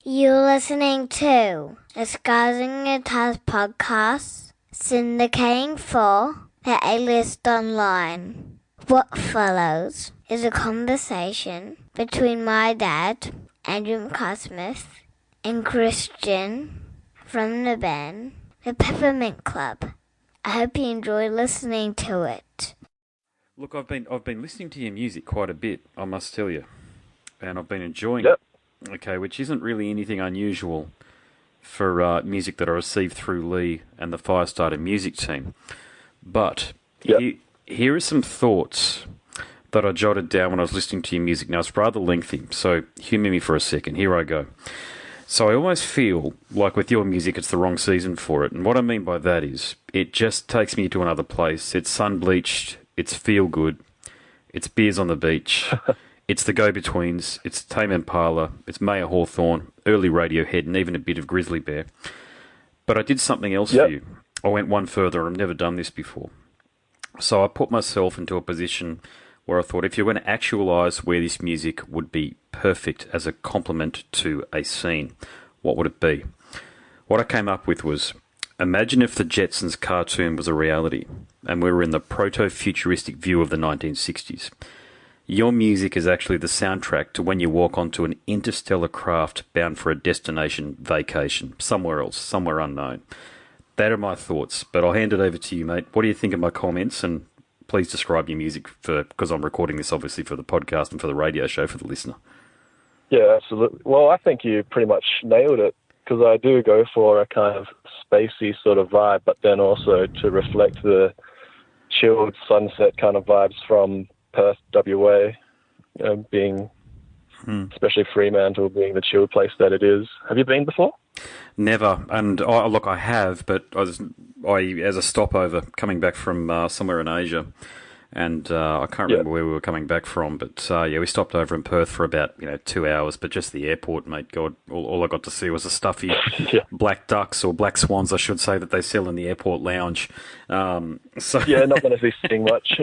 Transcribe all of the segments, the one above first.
You're listening to Disguising Guitars podcast, syndicating for the A-List Online. What follows is a conversation between my dad, Andrew McCarthy-Smith, and Christian from the band, the Peppermint Club. I hope you enjoy listening to it. Look, I've been listening to your music quite a bit, I must tell you, and I've been enjoying Yep. it. Okay, which isn't really anything unusual for music that I received through Lee and the Firestarter music team. But Yep. here are some thoughts that I jotted down when I was listening to your music. Now, it's rather lengthy, so humour me for a second. Here I go. So I always feel like with your music, it's the wrong season for it. And what I mean by that is it just takes me to another place. It's sun-bleached, it's feel-good, it's beers on the beach. It's the Go-Betweens, it's Tame Impala, it's Mayor Hawthorne, early Radiohead, and even a bit of Grizzly Bear. But I did something else for you. I went one further. I've never done this before. So I put myself into a position where I thought if you're going to actualise where this music would be perfect as a complement to a scene, what would it be? What I came up with was, imagine if the Jetsons cartoon was a reality, and we were in the proto-futuristic view of the 1960s. Your music is actually the soundtrack to when you walk onto an interstellar craft bound for a destination vacation, somewhere else, somewhere unknown. That are my thoughts, but I'll hand it over to you, mate. What do you think of my comments? And please describe your music because I'm recording this obviously for the podcast and for the radio show for the listener. Yeah, absolutely. Well, I think you pretty much nailed it because I do go for a kind of spacey sort of vibe, but then also to reflect the chilled sunset kind of vibes from Perth, WA, being, especially Fremantle being the chilled place that it is. Have you been before? Never, and look, I have, but I as a stopover coming back from somewhere in Asia, and I can't remember where we were coming back from, but we stopped over in Perth for about 2 hours, but just the airport, mate. God, all I got to see was the stuffy black ducks or black swans, I should say, that they sell in the airport lounge. So Yeah, not going to be seeing much.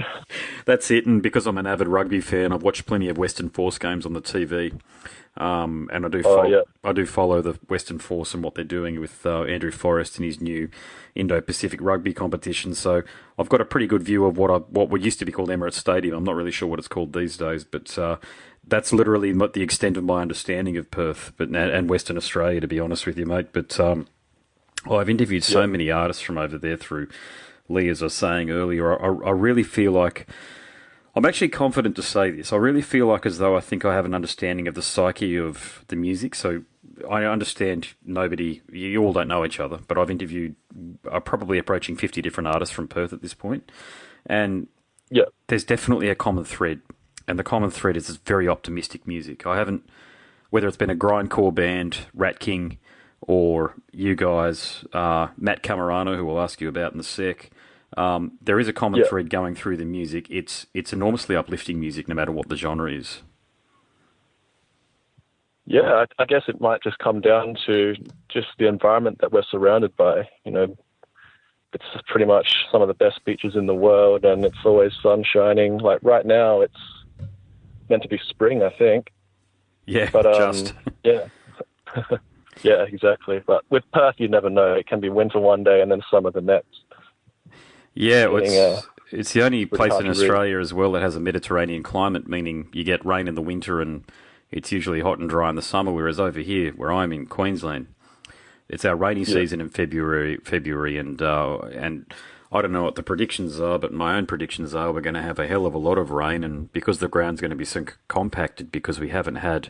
That's it, and because I'm an avid rugby fan, I've watched plenty of Western Force games on the TV. And I do follow the Western Force and what they're doing with Andrew Forrest and his new Indo-Pacific rugby competition. So I've got a pretty good view of what would used to be called Emirates Stadium. I'm not really sure what it's called these days, but that's literally the extent of my understanding of Perth, and Western Australia, to be honest with you, mate. But I've interviewed so many artists from over there through Lee, as I was saying earlier. I really feel like I'm actually confident to say this. I really feel like as though I think I have an understanding of the psyche of the music. So I understand you all don't know each other, but I've interviewed probably approaching 50 different artists from Perth at this point. And there's definitely a common thread. And the common thread is this very optimistic music. I haven't, whether it's been a grindcore band, Rat King, or you guys, Matt Camerano, who we'll ask you about in a sec, there is a common thread going through the music. It's enormously uplifting music, no matter what the genre is. Yeah, I guess it might just come down to just the environment that we're surrounded by. It's pretty much some of the best beaches in the world, and it's always sun shining. Like right now, it's meant to be spring, I think. Yeah, but just. Yeah. Yeah, exactly. But with Perth, you never know. It can be winter one day and then summer the next. Yeah, it's the only place in Australia as well that has a Mediterranean climate, meaning you get rain in the winter and it's usually hot and dry in the summer, whereas over here, where I'm in Queensland, it's our rainy season in February, and I don't know what the predictions are, but my own predictions are we're going to have a hell of a lot of rain, and because the ground's going to be so compacted because we haven't had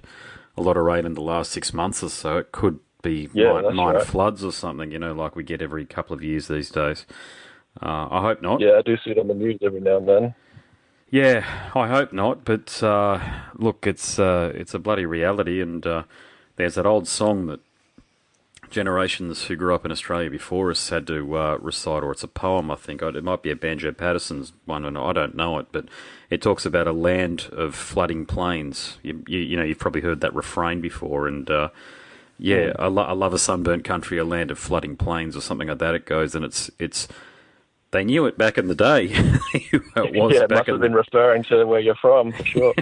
a lot of rain in the last 6 months or so, it could be nine floods or something, like we get every couple of years these days. I hope not. Yeah, I do see it on the news every now and then. Yeah, I hope not. But look, it's a bloody reality, and there's that old song that generations who grew up in Australia before us had to recite, or it's a poem, I think. It might be a Banjo Patterson's one, and I don't know it, but it talks about a land of flooding plains. You've probably heard that refrain before, and I love a sunburnt country, a land of flooding plains, or something like that. It goes, and it's. They knew it back in the day. It must have been referring to where you're from, for sure.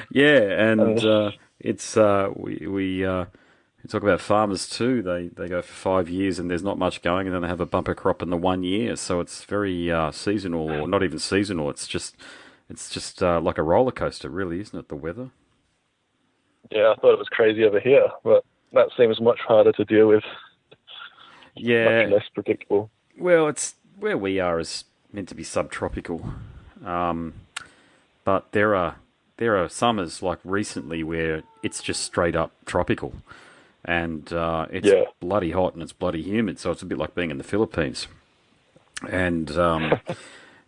Yeah, and it's You talk about farmers too. They go for 5 years and there's not much going, and then they have a bumper crop in the 1 year. So it's very seasonal, or not even seasonal. It's just like a roller coaster, really, isn't it? The weather. Yeah, I thought it was crazy over here, but that seems much harder to deal with. Yeah. Much less predictable. Well, it's where we are is meant to be subtropical, but there are summers like recently where it's just straight up tropical, and it's bloody hot and it's bloody humid. So it's a bit like being in the Philippines, and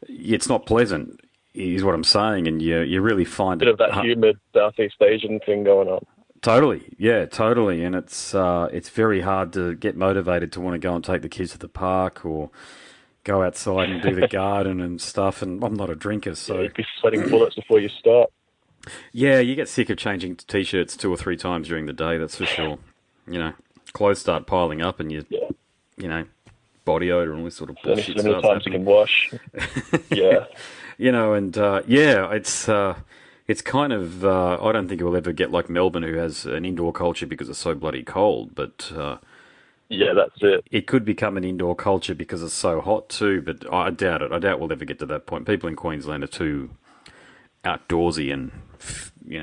it's not pleasant, is what I'm saying. And you really find Bit of that humid Southeast Asian thing going on. Totally, yeah, totally, and it's very hard to get motivated to want to go and take the kids to the park or go outside and do the garden and stuff. And I'm not a drinker, so you'd be sweating bullets before you start. Yeah, you get sick of changing t-shirts 2 or 3 times during the day. That's for sure. Clothes start piling up, and body odor and all this sort of bullshit. So many times you can wash. Yeah, It's kind of, I don't think it will ever get like Melbourne, who has an indoor culture because it's so bloody cold, but... yeah, that's it. It could become an indoor culture because it's so hot too, but I doubt it. I doubt we'll ever get to that point. People in Queensland are too outdoorsy and,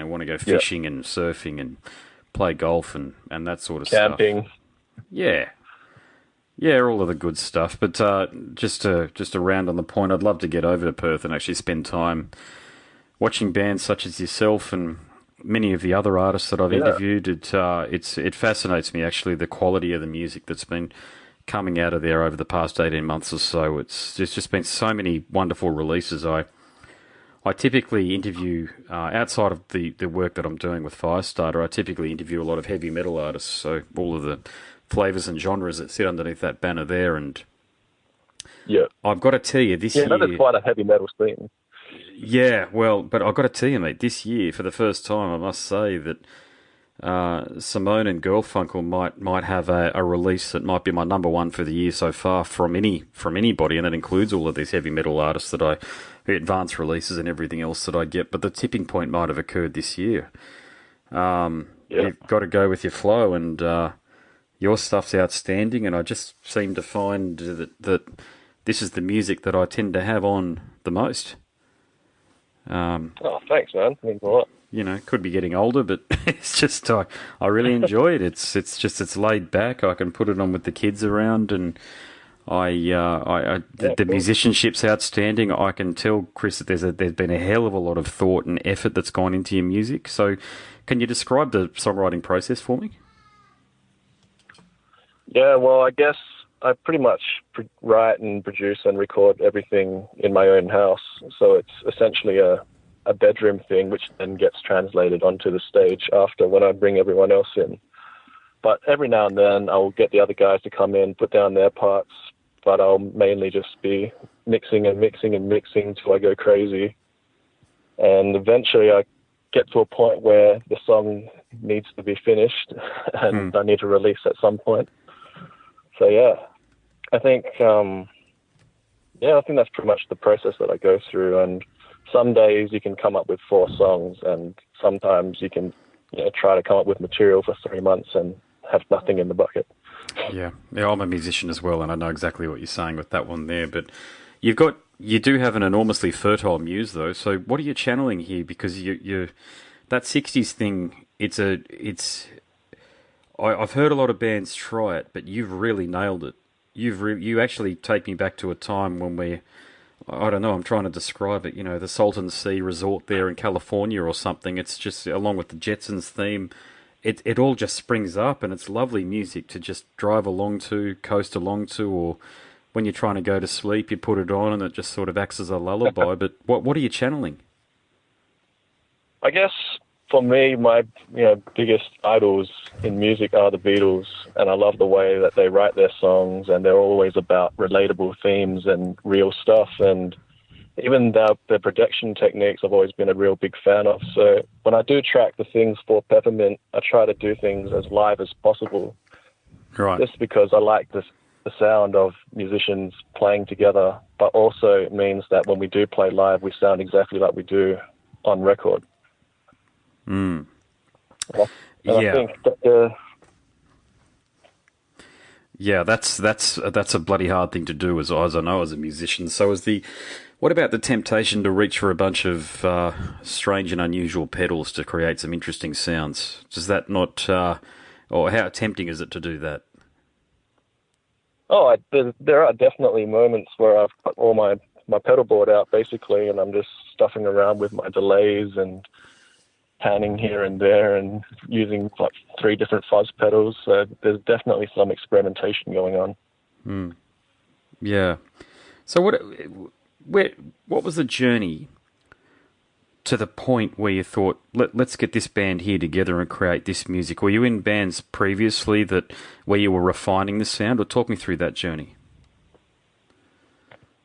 want to go fishing and surfing and play golf and that sort of Camping. stuff. Yeah. Yeah, all of the good stuff. But just to round on the point, I'd love to get over to Perth and actually spend time watching bands such as yourself and many of the other artists that I've interviewed. It fascinates me, actually, the quality of the music that's been coming out of there over the past 18 months or so. There's just been so many wonderful releases. I typically interview, outside of the work that I'm doing with Firestarter, I typically interview a lot of heavy metal artists, so all of the flavours and genres that sit underneath that banner there. And I've got to tell you, this year... Yeah, that is quite a heavy metal scene. Yeah, well, but I've got to tell you, mate, this year, for the first time, I must say that Simone and Girlfunkel might have a release that might be my number one for the year so far from anybody, and that includes all of these heavy metal artists advanced releases and everything else that I get. But the tipping point might have occurred this year. You've got to go with your flow, and your stuff's outstanding, and I just seem to find that this is the music that I tend to have on the most. Thanks, man. Means a lot. Could be getting older, but it's just I really enjoy it. It's laid back. I can put it on with the kids around, and the musicianship's outstanding. I can tell, Chris, that there's been a hell of a lot of thought and effort that's gone into your music. So, can you describe the songwriting process for me? Yeah, well, I guess I pretty much write and produce and record everything in my own house. So it's essentially a bedroom thing, which then gets translated onto the stage after when I bring everyone else in. But every now and then I'll get the other guys to come in, put down their parts, but I'll mainly just be mixing and mixing and mixing till I go crazy. And eventually I get to a point where the song needs to be finished and I need to release at some point. So I think that's pretty much the process that I go through. And some days you can come up with 4 songs, and sometimes you can try to come up with material for 3 months and have nothing in the bucket. Yeah, I'm a musician as well, and I know exactly what you're saying with that one there. But you do have an enormously fertile muse, though. So what are you channeling here? Because you that 60s thing, I've heard a lot of bands try it, but you've really nailed it. You actually take me back to a time when I don't know, I'm trying to describe it, the Salton Sea Resort there in California or something. It's just, along with the Jetsons theme, it all just springs up, and it's lovely music to just drive along to, coast along to, or when you're trying to go to sleep, you put it on and it just sort of acts as a lullaby. But what are you channeling? I guess for me, my biggest idols in music are the Beatles, and I love the way that they write their songs, and they're always about relatable themes and real stuff. And even their production techniques I've always been a real big fan of. So when I do track the things for Peppermint, I try to do things as live as possible. Right. Just because I like the sound of musicians playing together, but also it means that when we do play live, we sound exactly like we do on record. Mm. And I think that Yeah, that's a bloody hard thing to do, as I know as a musician. So what about the temptation to reach for a bunch of strange and unusual pedals to create some interesting sounds? Does that not, or how tempting is it to do that? Oh, there are definitely moments where I've got all my pedal board out basically, and I'm just stuffing around with my delays and panning here and there and using like three different fuzz pedals. So there's definitely some experimentation going on. Yeah. So where, what was the journey to the point where you thought, let's get this band here together and create this music? Were you in bands previously where you were refining the sound, or talk me through that journey?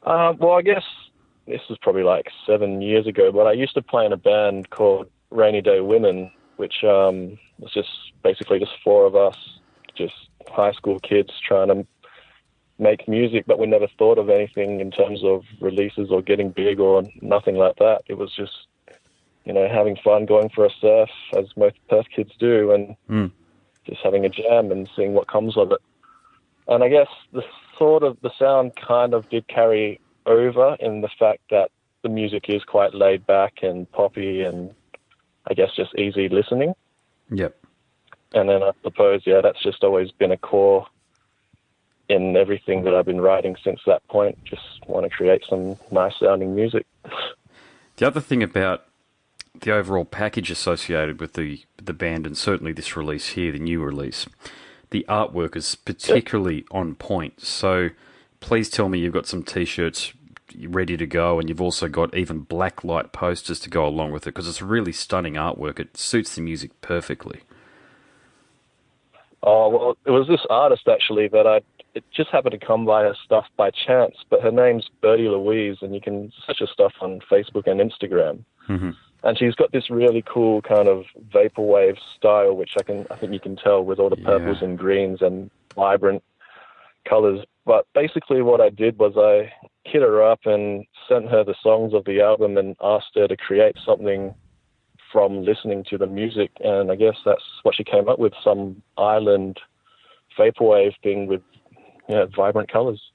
Well, I guess this was probably like 7 years ago, but I used to play in a band called Rainy Day Women, which was just basically just four of us, just high school kids trying to make music, but we never thought of anything in terms of releases or getting big or nothing like that. It was just, having fun, going for a surf, as most Perth kids do, and just having a jam and seeing what comes of it. And I guess the sound kind of did carry over in the fact that the music is quite laid back and poppy and I guess just easy listening. Yep. And then I suppose, that's just always been a core in everything that I've been writing since that point. Just want to create some nice sounding music. The other thing about the overall package associated with the band, and certainly this release here, the new release, the artwork is particularly on point. So please tell me you've got some T-shirts ready to go, and you've also got even black light posters to go along with it, because it's really stunning artwork. It suits the music perfectly. Oh, well, it was this artist actually that it just happened to come by her stuff by chance, but her name's Birdie Louise, and you can search her stuff on Facebook and Instagram. Mm-hmm. And she's got this really cool kind of vaporwave style, which I think you can tell with all the purples and greens and vibrant colors. But basically what I did was I hit her up and sent her the songs of the album and asked her to create something from listening to the music. And I guess that's what she came up with, some island vaporwave thing with vibrant colors.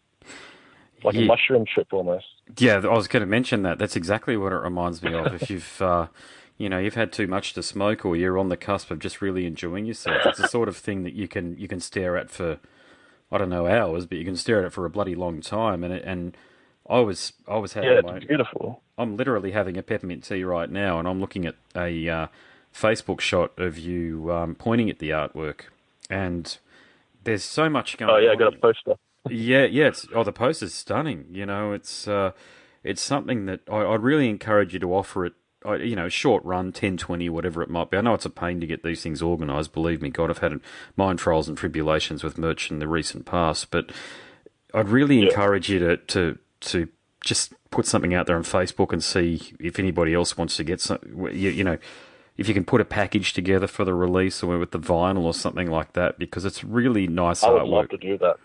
Like a mushroom trip almost. Yeah, I was going to mention that. That's exactly what it reminds me of. If you've, you've had too much to smoke, or you're on the cusp of just really enjoying yourself, it's the sort of thing that you can stare at for, I don't know, hours, but you can stare at it for a bloody long time. And I was having it's beautiful. I'm literally having a peppermint tea right now, and I'm looking at a Facebook shot of you pointing at the artwork, and there's so much going on. Oh yeah, I got a poster. Yeah. The poster's stunning. It's something that I'd really encourage you to offer it. Short run, 10, 20, whatever it might be. I know it's a pain to get these things organised. Believe me, God, I've had mind trials and tribulations with merch in the recent past. But I'd really encourage you to just put something out there on Facebook and see if anybody else wants to get some. If you can put a package together for the release, or with the vinyl or something like that, because it's really nice artwork. I would love to do that.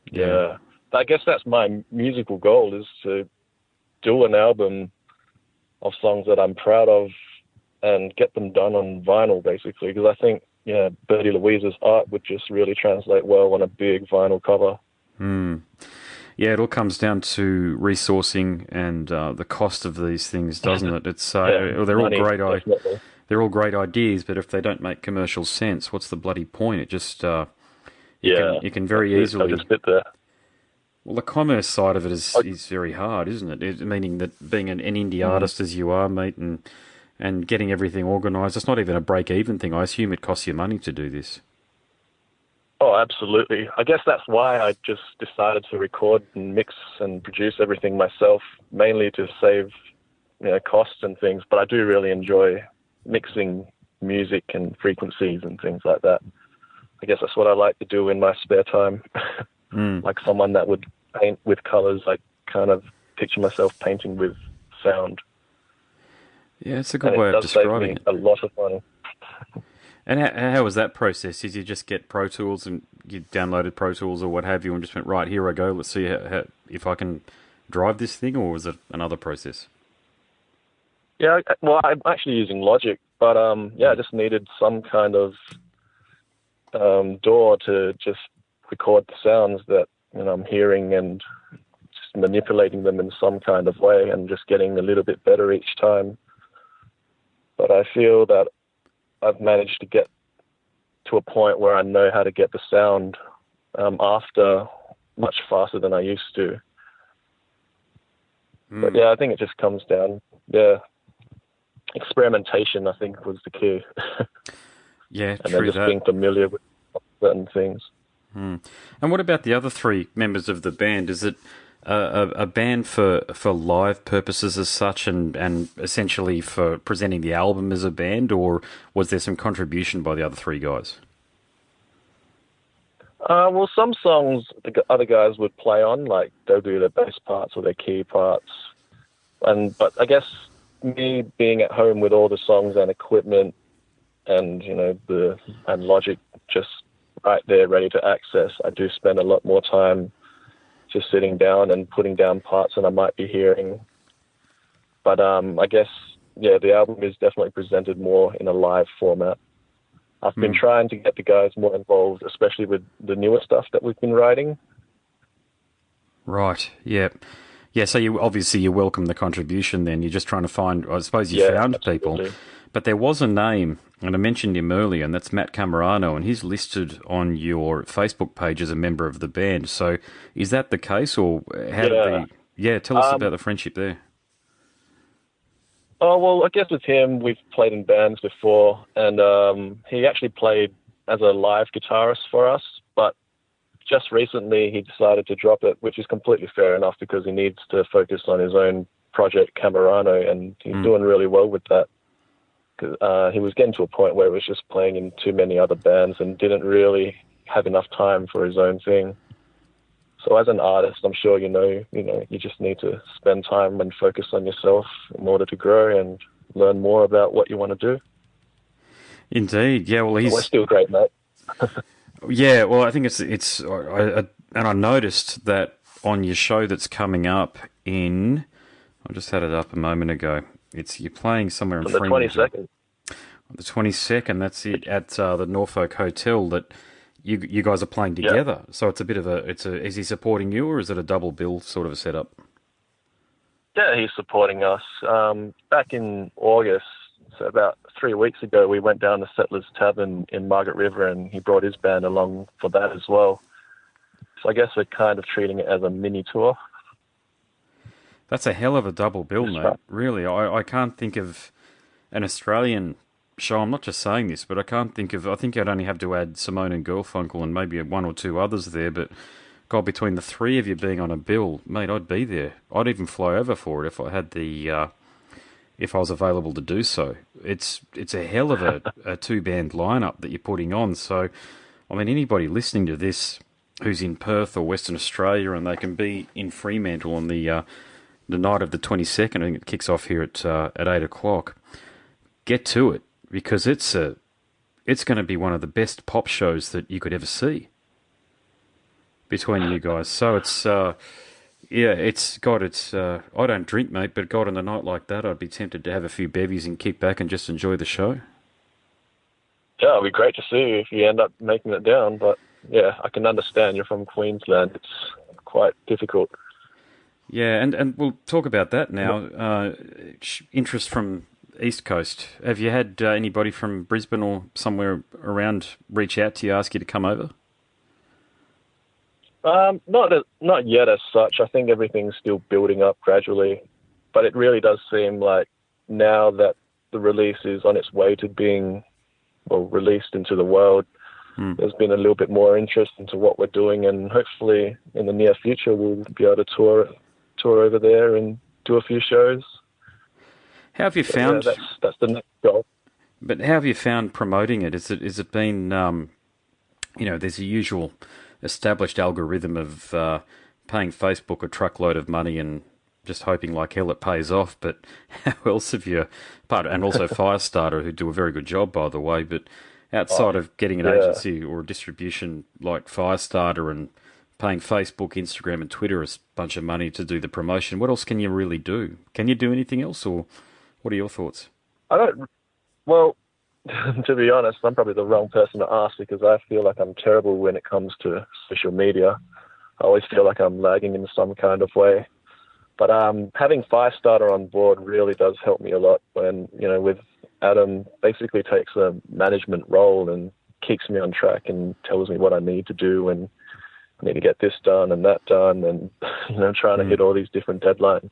Yeah. I guess that's my musical goal, is to do an album of songs that I'm proud of and get them done on vinyl, basically, because I think, Birdie Louise's art would just really translate well on a big vinyl cover. Yeah, it all comes down to resourcing and the cost of these things, doesn't it? It's they're all great. They're all great ideas, but if they don't make commercial sense, what's the bloody point? It just you can very easily. I just bit there. Well, the commerce side of it is very hard, isn't it? Meaning that being an indie artist as you are, mate, and getting everything organised, it's not even a break-even thing. I assume it costs you money to do this. Oh, absolutely. I guess that's why I just decided to record and mix and produce everything myself, mainly to save, costs and things. But I do really enjoy mixing music and frequencies and things like that. I guess that's what I like to do in my spare time. Like someone that would paint with colors, I kind of picture myself painting with sound. Yeah, it's a good way of describing it. A lot of money. And how was that process? Did you just get Pro Tools and you downloaded Pro Tools or what have you and just went, right, here I go, let's see if I can drive this thing, or was it another process? Yeah, well, I'm actually using Logic, but I just needed some kind of DAW to just record the sounds that I'm hearing and just manipulating them in some kind of way and just getting a little bit better each time. But I feel that I've managed to get to a point where I know how to get the sound after much faster than I used to. But yeah, I think it just comes down, experimentation, I think, was the key. Yeah, and true then just that. being familiar with certain things. And what about the other three members of the band? Is it a band for live purposes as such and essentially for presenting the album as a band, or was there some contribution by the other three guys? Well, some songs the other guys would play on, like they'll do their bass parts or their key parts. But I guess me being at home with all the songs and equipment and, and Logic just right there ready to access, I do spend a lot more time just sitting down and putting down parts that I might be hearing. But I guess, the album is definitely presented more in a live format. I've been trying to get the guys more involved, especially with the newer stuff that we've been writing. Right, yeah. Yeah, so you welcome the contribution then. You're just trying to find, I suppose you found absolutely. people. But there was a name, and I mentioned him earlier, and that's Matt Camerano, and he's listed on your Facebook page as a member of the band. So is that the case, or how did the... Yeah, tell us about the friendship there. Oh, well, I guess with him, we've played in bands before, and he actually played as a live guitarist for us, but just recently he decided to drop it, which is completely fair enough because he needs to focus on his own project, Camerano, and he's doing really well with that. He was getting to a point where he was just playing in too many other bands and didn't really have enough time for his own thing. So as an artist, I'm sure you just need to spend time and focus on yourself in order to grow and learn more about what you want to do. Indeed, yeah. Well, we're still great, mate. Yeah, well, I think it's and I noticed that on your show that's coming up in, I just had it up a moment ago. You're playing somewhere in on the Fremantle. 22nd. On the 22nd, that's it at the Norfolk Hotel. That you guys are playing together. Yeah. So it's a bit of is he supporting you, or is it a double bill sort of a setup? Yeah, he's supporting us. Back in August, so about 3 weeks ago, we went down to Settlers Tavern in Margaret River, and he brought his band along for that as well. So I guess we're kind of treating it as a mini tour. That's a hell of a double bill, mate. Right. Really, I can't think of an Australian show. I'm not just saying this, but I can't think of... I think I'd only have to add Simone and Garfunkel and maybe one or two others there, but God, between the three of you being on a bill, mate, I'd be there. I'd even fly over for it if I had the... if I was available to do so. It's a hell of a two-band lineup that you're putting on. So, I mean, anybody listening to this who's in Perth or Western Australia and they can be in Fremantle on the night of the 22nd, I think it kicks off here at 8 o'clock, get to it, because it's going to be one of the best pop shows that you could ever see between you guys. So it's... yeah, I don't drink, mate, but God, on a night like that, I'd be tempted to have a few bevies and kick back and just enjoy the show. Yeah, it'd be great to see you if you end up making it down, but yeah, I can understand you're from Queensland. It's quite difficult. Yeah, and we'll talk about that now. Interest from East Coast. Have you had anybody from Brisbane or somewhere around reach out to you, ask you to come over? Not yet as such. I think everything's still building up gradually, but it really does seem like now that the release is on its way to being released into the world, there's been a little bit more interest into what we're doing, and hopefully in the near future we'll be able to tour over there and do a few shows. How have you found? Yeah, that's the next goal. But how have you found promoting it? Is it been there's a usual established algorithm of paying Facebook a truckload of money and just hoping like hell it pays off, but how else have you, and also Firestarter, who do a very good job, by the way, but outside of getting an agency or a distribution like Firestarter and paying Facebook, Instagram and Twitter a bunch of money to do the promotion, what else can you really do? Can you do anything else, or what are your thoughts? Well, to be honest, I'm probably the wrong person to ask because I feel like I'm terrible when it comes to social media. I always feel like I'm lagging in some kind of way. But having Firestarter on board really does help me a lot when, with Adam basically takes a management role and keeps me on track and tells me what I need to do and I need to get this done and that done and, trying to hit all these different deadlines.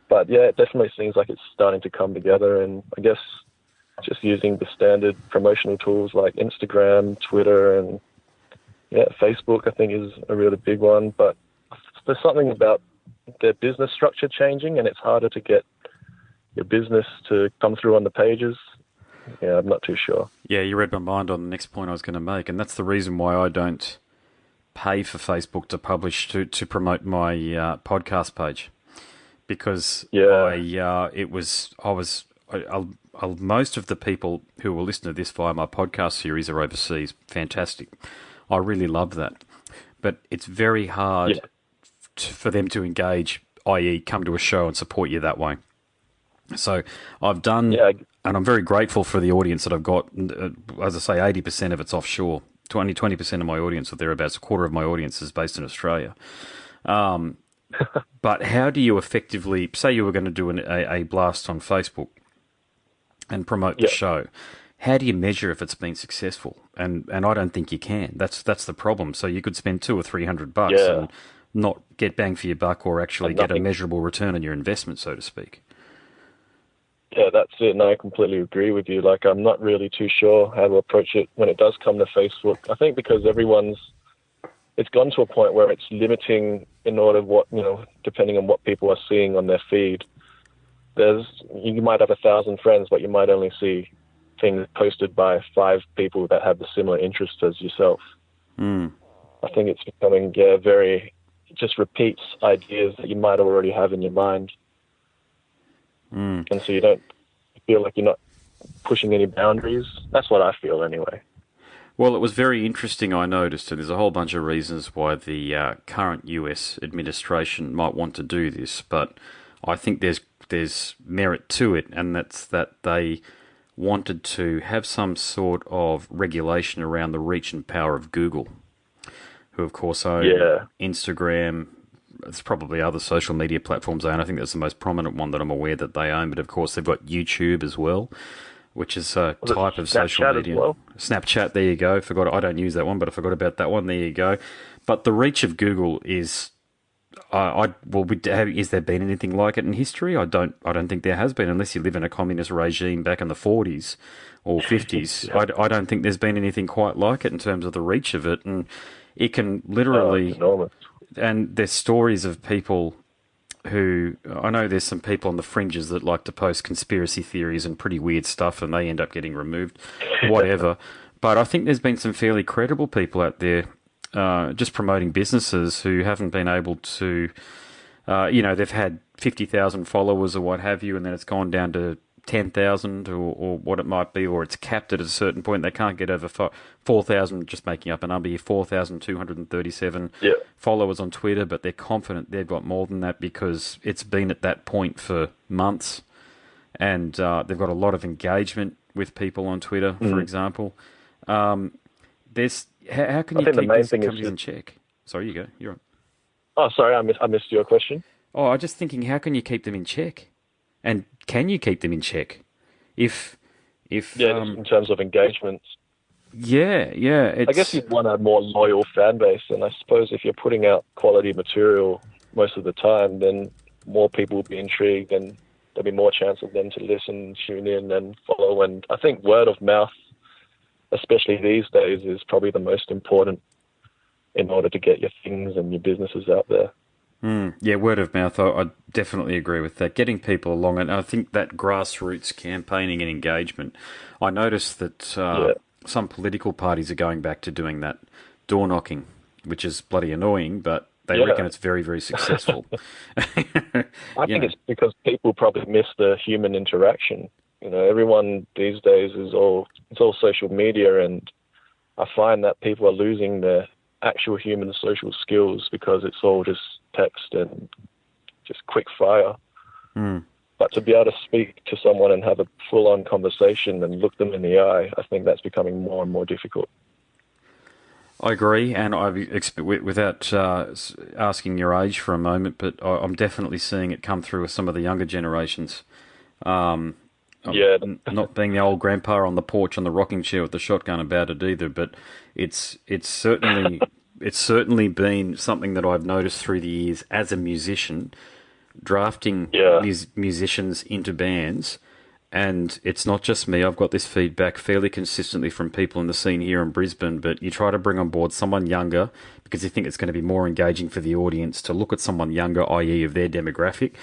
But yeah, it definitely seems like it's starting to come together, and I guess just using the standard promotional tools like Instagram, Twitter, and Facebook, I think is a really big one. But there's something about their business structure changing, and it's harder to get your business to come through on the pages. Yeah, I'm not too sure. Yeah, you read my mind on the next point I was going to make, and that's the reason why I don't pay for Facebook to publish to promote my podcast page, because most of the people who will listen to this via my podcast series are overseas. Fantastic. I really love that. But it's very hard for them to engage, i.e. come to a show and support you that way. So I've done, and I'm very grateful for the audience that I've got. As I say, 80% of it's offshore. 20% of my audience, or thereabouts, a quarter of my audience is based in Australia. But how do you effectively, say you were going to do a blast on Facebook and promote the show, how do you measure if it's been successful? And I don't think you can. That's the problem. So you could spend $200 or $300 and not get bang for your buck or actually get a measurable return on your investment, so to speak. Yeah, that's it. And I completely agree with you. Like, I'm not really too sure how to approach it when it does come to Facebook. I think because it's gone to a point where it's limiting in order what, depending on what people are seeing on their feed. You might have 1,000 friends, but you might only see things posted by 5 people that have the similar interests as yourself. I think it's becoming it just repeats ideas that you might already have in your mind. And so you don't feel like you're not pushing any boundaries. That's what I feel anyway. Well, it was very interesting, I noticed, and there's a whole bunch of reasons why the current US administration might want to do this, but I think there's merit to it, and that's that they wanted to have some sort of regulation around the reach and power of Google, who of course own Instagram. There's probably other social media platforms they own. I think that's the most prominent one that I'm aware that they own, but of course they've got YouTube as well, which is a type of social media. As well? Snapchat, there you go. I don't use that one, but I forgot about that one. There you go. But the reach of Google is, is there been anything like it in history? I don't think there has been, unless you live in a communist regime back in the 40s or 50s. I don't think there's been anything quite like it in terms of the reach of it, and it can literally. Enormous. And there's stories of people who, I know there's some people on the fringes that like to post conspiracy theories and pretty weird stuff, and they end up getting removed, whatever. But I think there's been some fairly credible people out there just promoting businesses who haven't been able to, they've had 50,000 followers or what have you, and then it's gone down to 10,000 or what it might be, or it's capped at a certain point. They can't get over 4,000, just making up a number here, 4,237 followers on Twitter, but they're confident they've got more than that because it's been at that point for months, and they've got a lot of engagement with people on Twitter, for example. How can you keep these companies in check? Sorry, you go. You're on. Oh, sorry, I missed your question. Oh, I'm just thinking, how can you keep them in check? And can you keep them in check? In terms of engagement. I guess you'd want a more loyal fan base, and I suppose if you're putting out quality material most of the time, then more people will be intrigued, and there'll be more chance of them to listen, tune in, and follow. And I think word of mouth, especially these days, is probably the most important in order to get your things and your businesses out there. Yeah, word of mouth, I definitely agree with that. Getting people along, and I think that grassroots campaigning and engagement. I noticed that some political parties are going back to doing that door knocking, which is bloody annoying, but they reckon it's very, very successful. I think it's because people probably miss the human interaction. Everyone these days it's all social media, and I find that people are losing their actual human social skills because it's all just text and just quick fire. But to be able to speak to someone and have a full-on conversation and look them in the eye, I think that's becoming more and more difficult. I agree, and without asking your age for a moment, but I'm definitely seeing it come through with some of the younger generations. Yeah. Not being the old grandpa on the porch on the rocking chair with the shotgun about it either, but it's certainly been something that I've noticed through the years as a musician, drafting musicians into bands. And it's not just me. I've got this feedback fairly consistently from people in the scene here in Brisbane, but you try to bring on board someone younger because you think it's going to be more engaging for the audience to look at someone younger, i.e. of their demographic.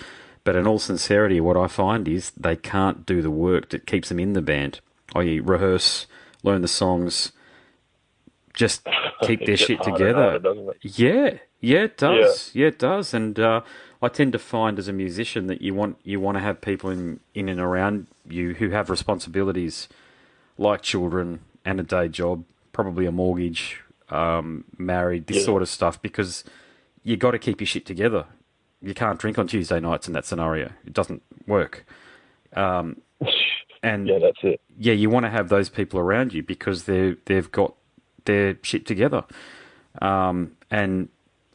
But in all sincerity, what I find is they can't do the work that keeps them in the band, i.e. rehearse, learn the songs, just keep their shit together. Yeah, it does. Yeah, it does. And I tend to find as a musician that you want to have people in and around you who have responsibilities like children and a day job, probably a mortgage, married, this sort of stuff, because you got to keep your shit together. You can't drink on Tuesday nights in that scenario. It doesn't work. And yeah, that's it. Yeah, you want to have those people around you because they've got their shit together. And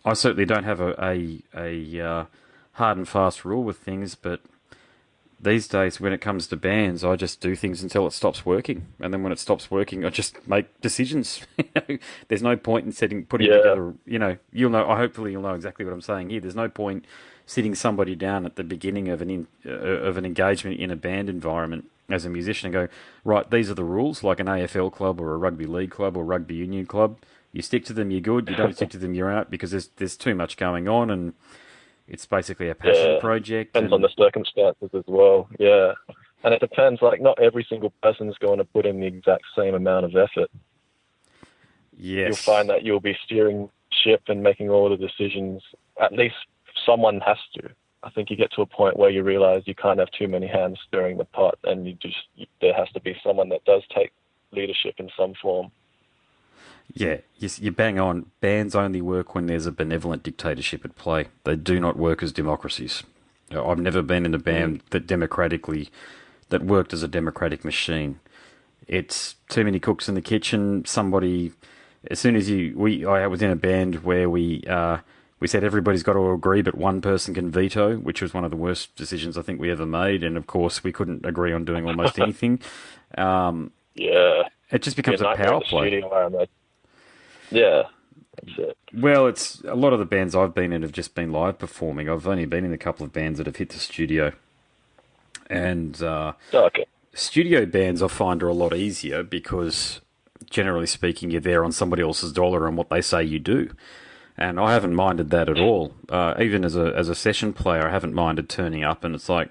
I certainly don't have a hard and fast rule with things, but these days when it comes to bands, I just do things until it stops working, and then when it stops working, I just make decisions. There's no point in putting together. You'll know. Hopefully, you'll know exactly what I'm saying here. There's no point sitting somebody down at the beginning of an engagement in a band environment as a musician and go, right, these are the rules, like an AFL club or a rugby league club or rugby union club. You stick to them, you're good. You don't stick to them, you're out, because there's too much going on, and it's basically a passion project. Depends on the circumstances as well, yeah. And it depends, like, not every single person is going to put in the exact same amount of effort. Yes. You'll find that you'll be steering ship and making all the decisions. At least someone has to. I think you get to a point where you realize you can't have too many hands stirring the pot, and there has to be someone that does take leadership in some form. Yeah, you bang on. Bands only work when there's a benevolent dictatorship at play. They do not work as democracies. I've never been in a band that worked as a democratic machine. It's too many cooks in the kitchen. Somebody, as soon as I was in a band where we said everybody's got to agree, but one person can veto, which was one of the worst decisions I think we ever made. And of course, we couldn't agree on doing almost anything. It just becomes a power play. Yeah, that's it. Well, it's a lot of the bands I've been in have just been live performing. I've only been in a couple of bands that have hit the studio. And studio bands I find are a lot easier because, generally speaking, you're there on somebody else's dollar and what they say you do. And I haven't minded that at all. Even as a session player, I haven't minded turning up, and it's like,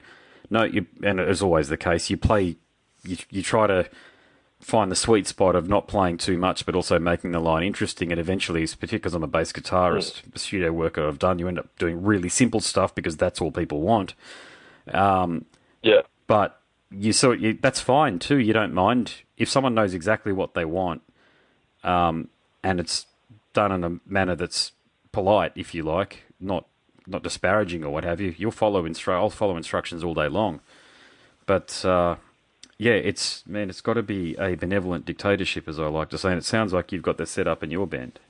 no, and it's always the case, you play, you try to find the sweet spot of not playing too much, but also making the line interesting. And eventually, particularly because I'm a bass guitarist, the studio work I've done, you end up doing really simple stuff because that's all people want. But that's fine too. You don't mind if someone knows exactly what they want, and it's done in a manner that's polite, if you like, not disparaging or what have you. I'll follow instructions all day long. But it's got to be a benevolent dictatorship, as I like to say, and it sounds like you've got that set up in your band.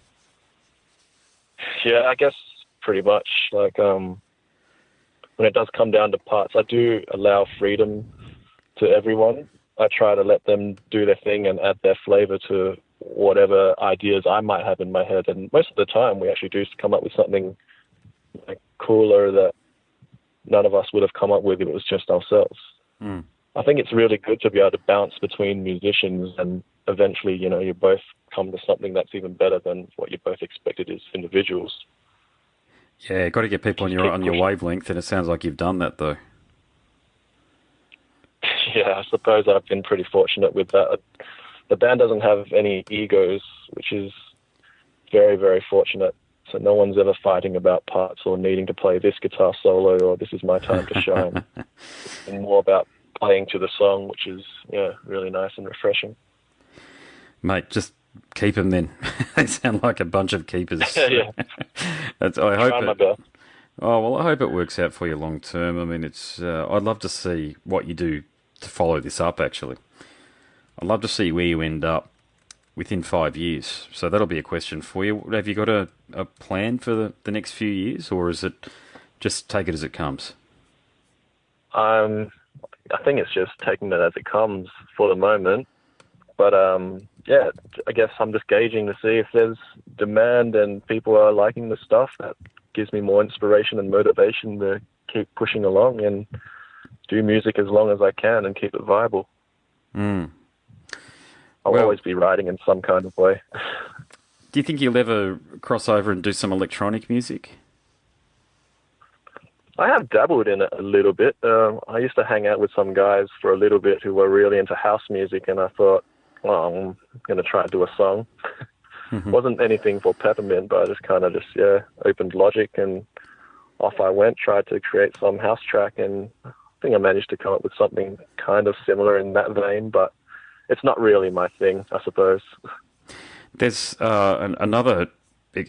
Yeah, I guess pretty much. Like, when it does come down to parts, I do allow freedom to everyone. I try to let them do their thing and add their flavor to whatever ideas I might have in my head. And most of the time, we actually do come up with something like cooler that none of us would have come up with if it was just ourselves. Mm. I think it's really good to be able to bounce between musicians, and eventually, you both come to something that's even better than what you both expected as individuals. Yeah, got to get people on your wavelength, and it sounds like you've done that, though. Yeah, I suppose I've been pretty fortunate with that. The band doesn't have any egos, which is very, very fortunate. So no one's ever fighting about parts or needing to play this guitar solo or this is my time to shine. And more about playing to the song, which is really nice and refreshing. Mate, just keep them then. They sound like a bunch of keepers. Yeah. I Oh, well, I hope it works out for you long term. I mean, I'd love to see what you do to follow this up, actually. I'd love to see where you end up within 5 years. So that'll be a question for you. Have you got a plan for the next few years, or is it just take it as it comes? Um, I think it's just taking it as it comes for the moment. But yeah, I guess I'm just gauging to see if there's demand and people are liking the stuff. That gives me more inspiration and motivation to keep pushing along and do music as long as I can and keep it viable. Mm. I'll Well, always be writing in some kind of way. do you think you'll ever cross over and do some electronic music? I have dabbled in it a little bit. I used to hang out with some guys for a little bit who were really into house music, and I thought, well, I'm going to try and do a song. Wasn't anything for Peppermint, but I just kind of opened Logic and off I went, tried to create some house track, and I think I managed to come up with something kind of similar in that vein, but it's not really my thing, I suppose. There's another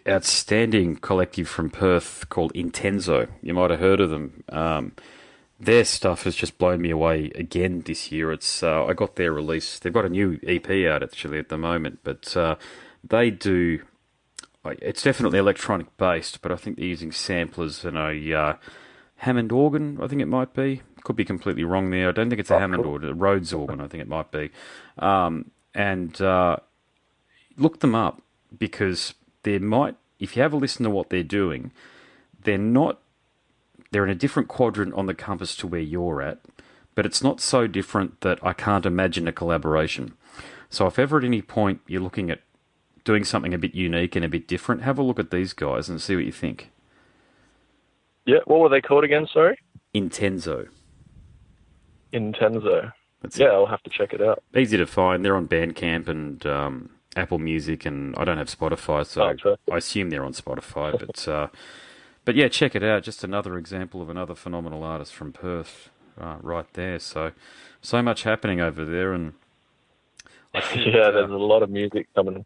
outstanding collective from Perth called Intenzo. You might have heard of them. Their stuff has just blown me away again this year. I got their release. They've got a new EP out actually at the moment, but they do. It's definitely electronic based, but I think they're using samplers and a Hammond organ. I think it might be. Could be completely wrong there. I don't think it's a Hammond organ. A Rhodes organ. I think it might be. And look them up because if you have a listen to what they're doing, they're in a different quadrant on the compass to where you're at, but it's not so different that I can't imagine a collaboration. So if ever at any point you're looking at doing something a bit unique and a bit different, have a look at these guys and see what you think. Yeah, what were they called again, sorry? Intenzo. Intenzo. That's Yeah, I'll have to check it out. easy to find. They're on Bandcamp and Apple Music, and I don't have Spotify, so I assume they're on Spotify. But yeah, check it out. Just another example of another phenomenal artist from Perth, right there. So much happening over there, and I think, there's a lot of music coming.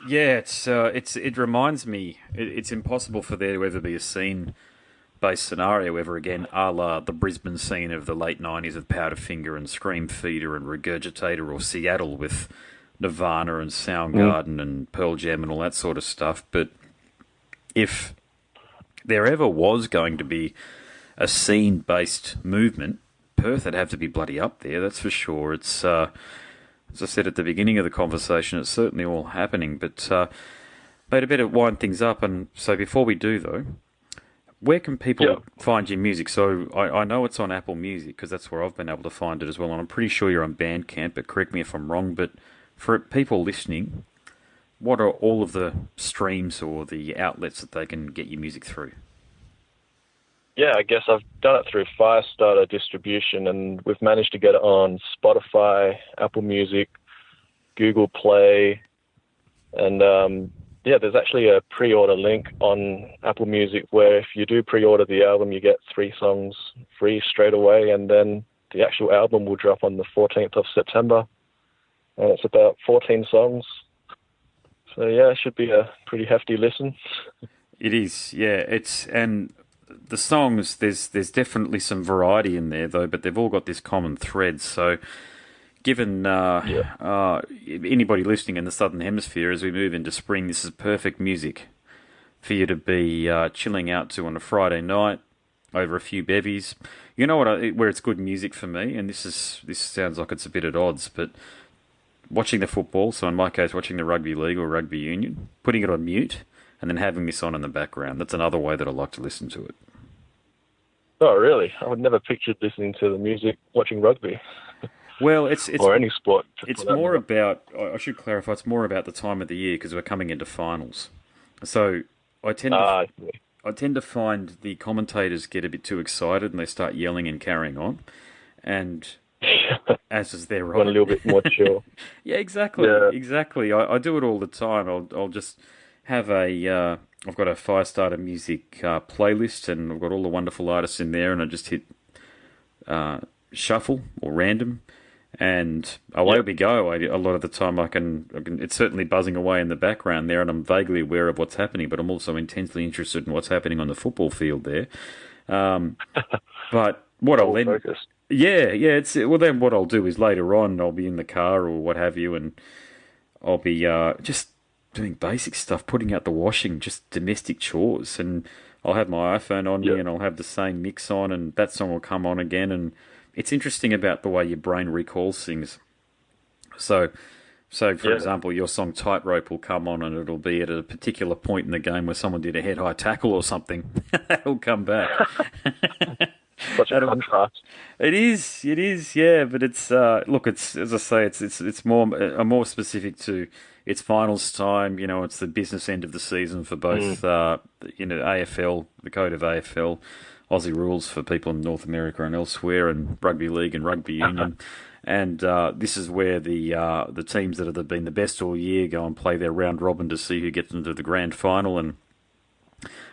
yeah, it reminds me. It's impossible for there to ever be a scene-based scenario ever again, a la the Brisbane scene of the late '90s with Powderfinger and Scream Feeder and Regurgitator, or Seattle with Nirvana and Soundgarden and Pearl Jam and all that sort of stuff. But if there ever was going to be a scene-based movement, Perth would have to be bloody up there, that's for sure. It's, as I said at the beginning of the conversation, it's certainly all happening. But mate, I better wind things up. And so before we do, though, where can people find your music? So I know it's on Apple Music because that's where I've been able to find it as well. And I'm pretty sure you're on Bandcamp, but correct me if I'm wrong. But for people listening, what are all of the streams or the outlets that they can get your music through? Yeah, I guess I've done it through Firestarter distribution, and we've managed to get it on Spotify, Apple Music, Google Play, and there's actually a pre-order link on Apple Music where if you do pre-order the album, you get 3 songs free straight away, and then the actual album will drop on the 14th of September, and it's about 14 songs. So yeah, it should be a pretty hefty listen. It is, yeah. And the songs, there's definitely some variety in there though, but they've all got this common thread. So, given anybody listening in the Southern Hemisphere, as we move into spring, this is perfect music for you to be chilling out to on a Friday night over a few bevies. You know where it's good music for me, and this sounds like it's a bit at odds, but watching the football, so in my case, watching the rugby league or rugby union, putting it on mute, and then having this on in the background. That's another way that I like to listen to it. Oh, really? I would never pictured listening to the music watching rugby. Well, it's or any sport. It's more about, I should clarify, it's more about the time of the year because we're coming into finals. So I tend to find the commentators get a bit too excited and they start yelling and carrying on. And as is their right. Want a little bit more chill. Yeah, exactly. Yeah. Exactly. I do it all the time. I'll just have I've got a Firestarter music playlist, and I've got all the wonderful artists in there, and I just hit shuffle or random, And away Yep. we go. A lot of the time, I can. It's certainly buzzing away in the background there, and I'm vaguely aware of what's happening. But I'm also intensely interested in what's happening on the football field there. But what I'll Full then, focus. yeah. Well, then what I'll do is later on, I'll be in the car or what have you, and I'll be just doing basic stuff, putting out the washing, just domestic chores, and I'll have my iPhone on me, Yep. and I'll have the same mix on, and that song will come on again, and it's interesting about the way your brain recalls things. So, for Yeah. example, your song "Tightrope" will come on, and it'll be at a particular point in the game where someone did a head-high tackle or something. That'll come back. Such a contrast. It is, yeah. But it's look, it's as I say, it's more specific to it's finals time. You know, it's the business end of the season for both. AFL, the code of AFL, Aussie rules for people in North America and elsewhere, and rugby league and rugby union. And this is where the teams that have been the best all year go and play their round robin to see who gets into the grand final. And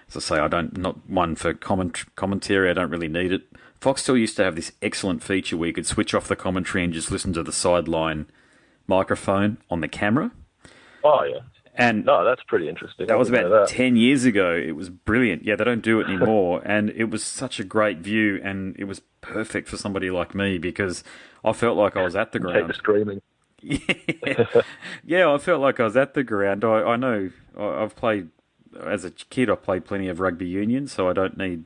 as I say, not one for commentary. I don't really need it. Foxtel used to have this excellent feature where you could switch off the commentary and just listen to the sideline microphone on the camera. Oh, yeah. And No, that's pretty interesting. that I was didn't know about that. 10 years ago. It was brilliant. Yeah, they don't do it anymore. And it was such a great view, and it was perfect for somebody like me because I felt like I was at the Take the ground. screaming. Yeah, I felt like I was at the ground. I know I've played, as a kid, I played plenty of rugby union, so I don't need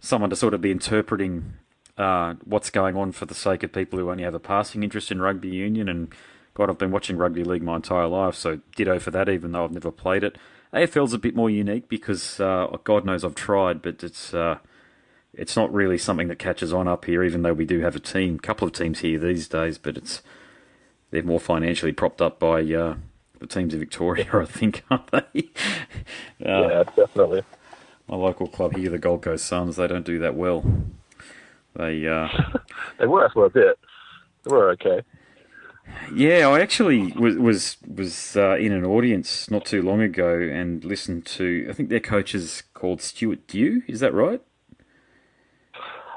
someone to sort of be interpreting what's going on for the sake of people who only have a passing interest in rugby union. And God, I've been watching rugby league my entire life, so ditto for that, even though I've never played it. AFL's a bit more unique because God knows I've tried, but it's not really something that catches on up here, even though we do have a couple of teams here these days, but they're more financially propped up by the teams of Victoria, I think, aren't they? Yeah, definitely. My local club here, the Gold Coast Suns, they don't do that well. They, They were for a bit. They were okay. yeah, I actually was in an audience not too long ago and listened to. I think their coach is called Stuart Dew. Is that right?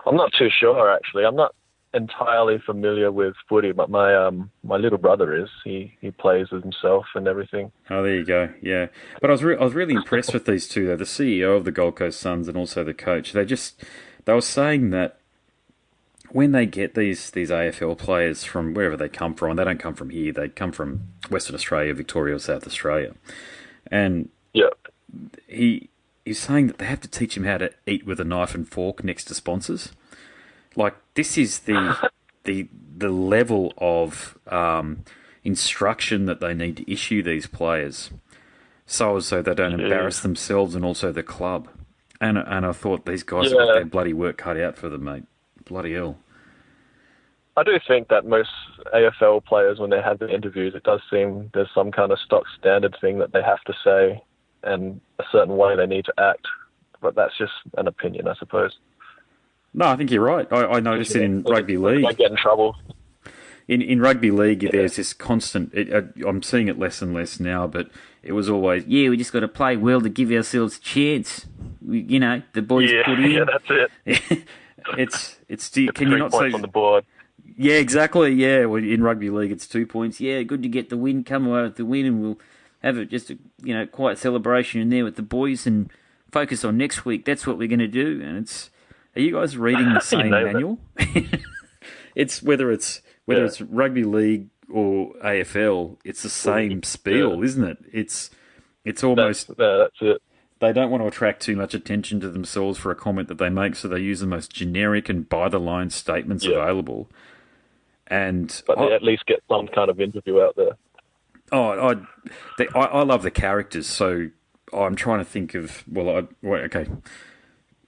I'm not too sure, actually. I'm not entirely familiar with footy, but my little brother is. He plays with himself and everything. Oh, there you go. Yeah, but I was really impressed with these two, though. The CEO of the Gold Coast Suns and also the coach. They were saying that when they get these AFL players from wherever they come from, and they don't come from here, they come from Western Australia, Victoria, or South Australia, and Yeah. he's saying that they have to teach him how to eat with a knife and fork next to sponsors. Like, this is the level of instruction that they need to issue these players, so they don't embarrass themselves and also the club. And I thought these guys have got their bloody work cut out for them, mate. Bloody hell. I do think that most AFL players, when they have the interviews, it does seem there's some kind of stock standard thing that they have to say and a certain way they need to act. But that's just an opinion, I suppose. No, I think you're right. I noticed it in rugby league. I get in trouble. In rugby league, there's this constant. I'm seeing it less and less now, but it was always, we just got to play well to give ourselves a chance. The boys put in. Yeah, that's it. Can you not say on the board? Yeah, exactly. Yeah, well, in rugby league, it's 2 points. Yeah, good to get the win. Come away with the win, and we'll have a quiet celebration in there with the boys and focus on next week. That's what we're going to do. And are you guys reading the same manual? It's whether it's rugby league or AFL, it's the same spiel, isn't it? It's almost that's it. They don't want to attract too much attention to themselves for a comment that they make, so they use the most generic and by-the-line statements available. But they at least get some kind of interview out there. I love the characters, so I'm trying to think of... okay.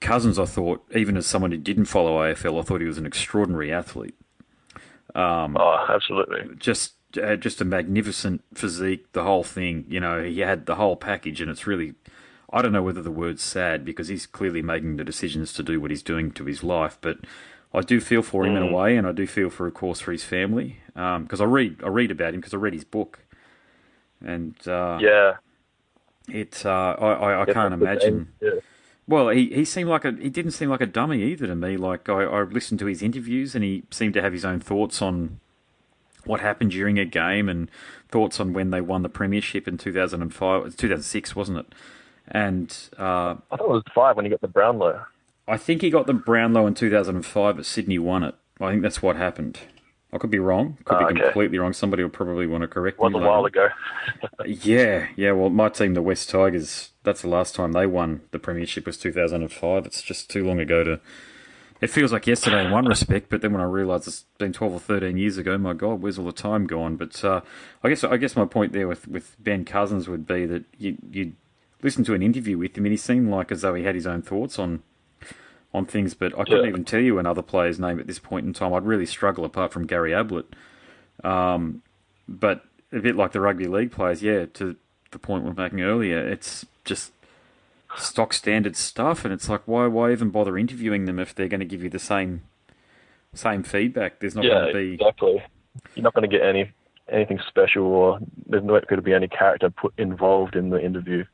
Cousins, I thought, even as someone who didn't follow AFL, I thought he was an extraordinary athlete. Absolutely. Just a magnificent physique, the whole thing. He had the whole package, and it's really... I don't know whether the word's sad, because he's clearly making the decisions to do what he's doing to his life, but I do feel for him in a way, and I do feel, of course, for his family, because I read about him because I read his book, and I can't imagine. Well, he seemed like he didn't seem like a dummy either to me. Like I listened to his interviews and he seemed to have his own thoughts on what happened during a game and thoughts on when they won the premiership in 2005, 2006, wasn't it? And I thought it was 5 when he got the Brownlow. I think he got the Brownlow in 2005, but Sydney won it. I think that's what happened. I could be wrong. Could be completely wrong. Somebody will probably want to correct me. It was a while ago. Yeah. Well, my team, the West Tigers, that's the last time they won the premiership was 2005. It's just too long ago to... It feels like yesterday in one respect, but then when I realise it's been 12 or 13 years ago, my God, where's all the time gone? But I guess my point there with Ben Cousins would be that you listen to an interview with him and he seemed like as though he had his own thoughts on things, but I couldn't even tell you another player's name at this point in time. I'd really struggle apart from Gary Ablett. But a bit like the rugby league players, to the point we were making earlier, it's just stock standard stuff, and it's like, why even bother interviewing them if they're going to give you the same feedback? There's not going to be... exactly. You're not going to get anything special, or there's not going to be any character put involved in the interview.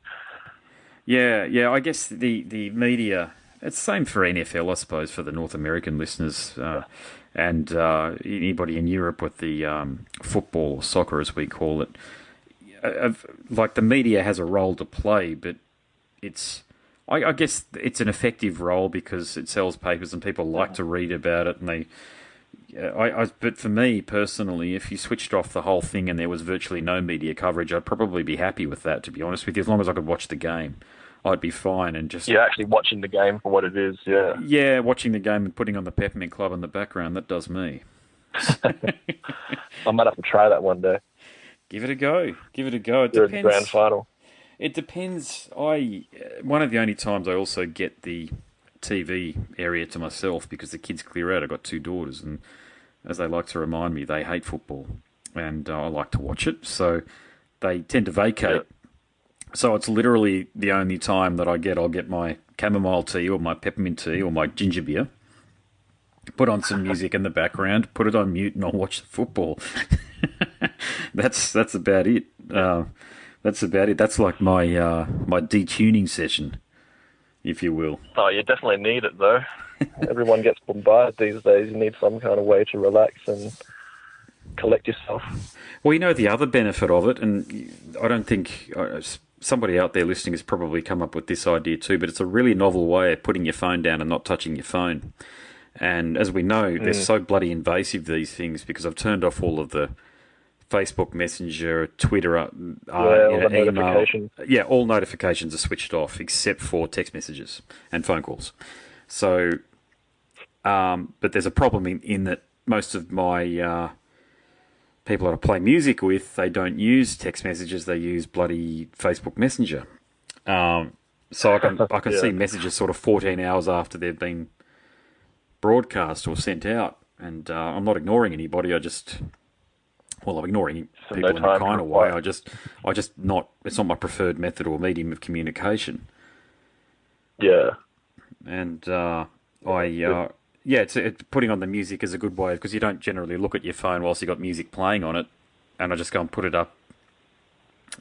Yeah. I guess the media... It's the same for NFL, I suppose, for the North American listeners and anybody in Europe with the football or soccer, as we call it. Like the media has a role to play, but I guess it's an effective role because it sells papers and people like to read about it. And but for me personally, if you switched off the whole thing and there was virtually no media coverage, I'd probably be happy with that. To be honest with you, as long as I could watch the game, I'd be fine. And just actually watching the game for what it is. Yeah, watching the game and putting on the Peppermint Club in the background, that does me. I might have to try that one day. Give it a go. It depends. The grand final. It depends. One of the only times I also get the TV area to myself because the kids clear out. I've got 2 daughters, and as they like to remind me, they hate football, and I like to watch it, so they tend to vacate. Yeah. So it's literally the only time that I'll get my chamomile tea or my peppermint tea or my ginger beer, put on some music in the background, put it on mute, and I'll watch the football. That's about it. That's about it. That's like my detuning session, if you will. Oh, you definitely need it, though. Everyone gets bombarded these days. You need some kind of way to relax and collect yourself. Well, the other benefit of it, and I don't think somebody out there listening has probably come up with this idea too, but it's a really novel way of putting your phone down and not touching your phone. And as we know, they're so bloody invasive, these things, because I've turned off all of the Facebook Messenger, Twitter, email. Yeah, all notifications are switched off except for text messages and phone calls. So, but there's a problem in that most of my people that I play music with, they don't use text messages; they use bloody Facebook Messenger. So I can see messages sort of 14 hours after they've been broadcast or sent out, and I'm not ignoring anybody. I'm ignoring people in a kind of way. It's not my preferred method or medium of communication. Yeah. And it's putting on the music is a good way because you don't generally look at your phone whilst you've got music playing on it, and I just go and put it up,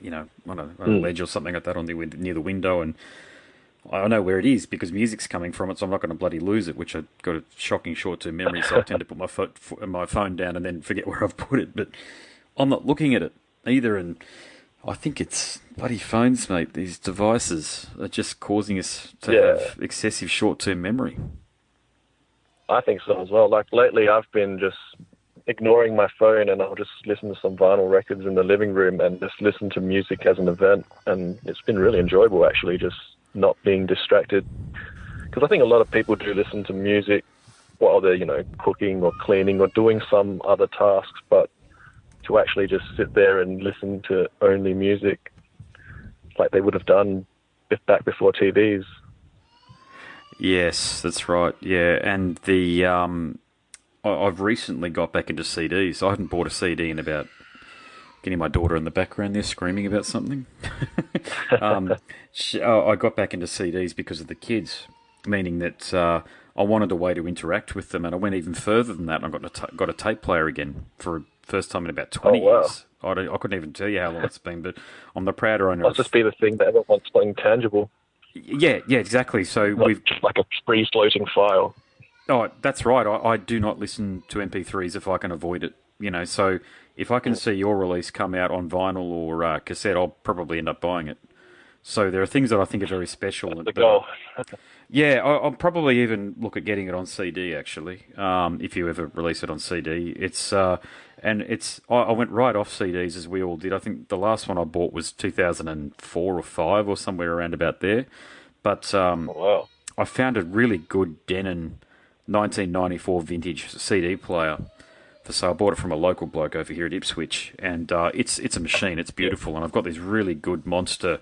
on a ledge or something like that near the window, and I know where it is because music's coming from it, so I'm not going to bloody lose it, which I've got a shocking short-term memory, so I tend to put my phone down and then forget where I've put it. But I'm not looking at it either, and I think it's bloody phones, mate. These devices are just causing us to have excessive short-term memory. I think so as well. Like lately, I've been just ignoring my phone, and I'll just listen to some vinyl records in the living room and just listen to music as an event, and it's been really enjoyable, actually, just not being distracted, because I think a lot of people do listen to music while they're cooking or cleaning or doing some other tasks, but to actually just sit there and listen to only music like they would have done back before TVs. Yes, that's right. Yeah, and I've recently got back into CDs. I hadn't bought a CD in about... Getting my daughter in the background there screaming about something. I got back into CDs because of the kids, meaning that I wanted a way to interact with them, and I went even further than that. And I got a tape player again for the first time in about 20 years. I couldn't even tell you how long it's been, but I'm the prouder owner. Must just be the thing that everyone's playing tangible. Yeah, exactly. So not we've. just like a free floating file. Oh, that's right. I do not listen to MP3s if I can avoid it. So if I can see your release come out on vinyl or cassette, I'll probably end up buying it. So there are things that I think are very special. The But goal. yeah, I'll probably even look at getting it on CD actually. If you ever release it on CD, I went right off CDs as we all did. I think the last one I bought was 2004 or five or somewhere around about there. But Oh, wow. I found a really good Denon 1994 vintage CD player. So I bought it from a local bloke over here at Ipswich, and it's a machine. It's beautiful, and I've got these really good monster